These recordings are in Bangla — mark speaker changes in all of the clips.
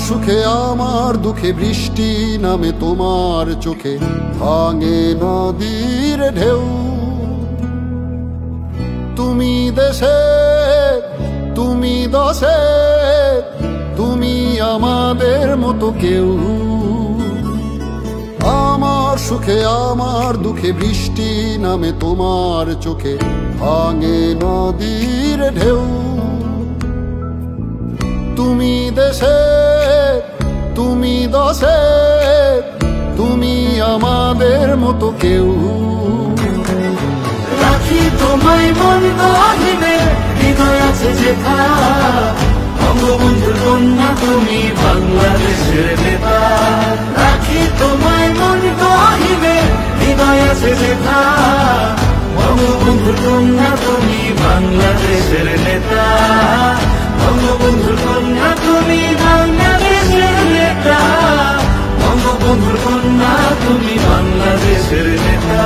Speaker 1: সুখে আমার দুঃখে বৃষ্টি নামে তোমার চোখে ভাঙে নদীর ঢেউ। তুমি দেশে তুমি দশে তুমি আমাদের মতো কেউ। আমার সুখে আমার দুঃখে বৃষ্টি নামে তোমার চোখে ভাঙে নদীর ঢেউ। তুমি দেশে তুমি দশে তুমি আমাদের মতো কেউ।
Speaker 2: রাখি তোমায় মন গহিনে হৃদয় আছে যেথা, বঙ্গবন্ধুর কন্যা তুমি বাংলাদেশের নেতা। রাখি তোমায় মন গহিনে হৃদয় আছে যেথা, বঙ্গবন্ধুর কন্যা তুমি বাংলাদেশের নেতা। বঙ্গবন্ধুর কন্যা তুমি বাংলাদেশের নেতা। বঙ্গবন্ধুর কন্যা তুমি বাংলাদেশের নেতা।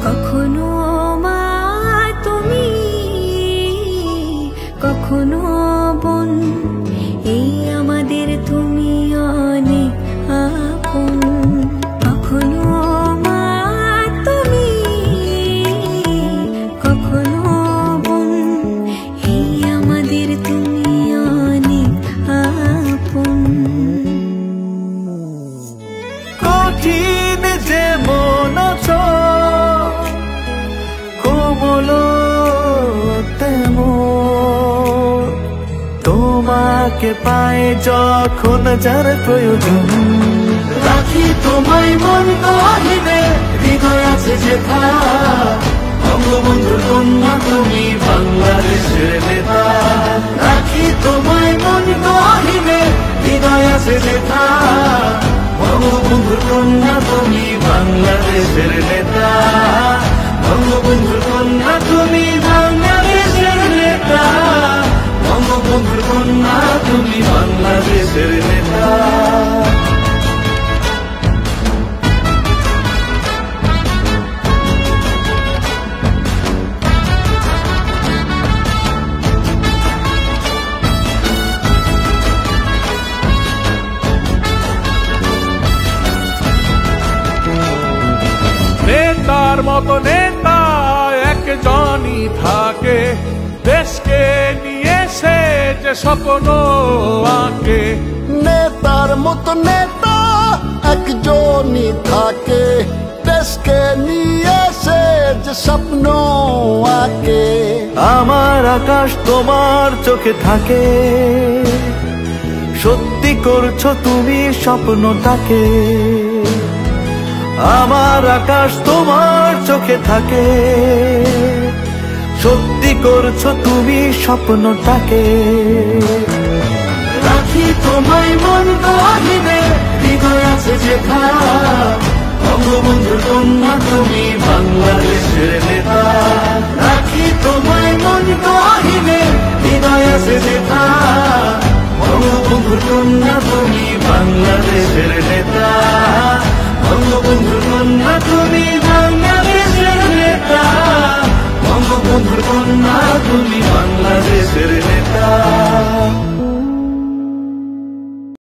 Speaker 3: কখনো মা তুমি, কখনো বোন, এই আমাদের তুমি অনেক আপন। কখনো মা তুমি, কখনো বোন, এই আমাদের তুমি অনেক আপন।
Speaker 2: কঠিন যে মন তোমাকে পায় যখন যার প্রয়োজন। রাখি তোমায় মন গহিনে হৃদয় আছে যেথা, বঙ্গবন্ধুর কন্যা তুমি বাংলাদেশের নেতা। রাখি তোমায় মন গহিনে হৃদয় আছে যেথা, বঙ্গবন্ধুর কন্যা তুমি বাংলাদেশের নেতা। বঙ্গবন্ধুর কন্যা তুমি বাংলাদেশের নেতা। বঙ্গবন্ধুর কন্যা তুমি বাংলাদেশের নেতা।
Speaker 4: নেতার মতো নেতা একজনই থাকে, দেশকে নিয়ে সে যে স্বপ্ন আঁকে।
Speaker 1: নেতার মতো নেতা একজনই থাকে, দেশকে নিয়ে সে যে স্বপ্ন আঁকে।
Speaker 2: আমার আকাশ তোমার চোখে থাকে, সত্যি করছো তুমি স্বপ্নটাকে। আমার আকাশ তোমার চোখে থাকে, সত্যি করছো তুমি স্বপ্নটাকে। রাখি তোমায় মন গহিনে হৃদয় আছে যেথা, বঙ্গবন্ধুর কন্যা তুমি বাংলাদেশের নেতা। রাখি তোমায় মন গহিনে হৃদয় আছে যেথা, বঙ্গবন্ধুর কন্যা তুমি বাংলাদেশের নেতা। বঙ্গবন্ধুর কন্যা তুমি বাংলাদেশের নেতা। বঙ্গবন্ধুর কন্যা তুমি বাংলাদেশের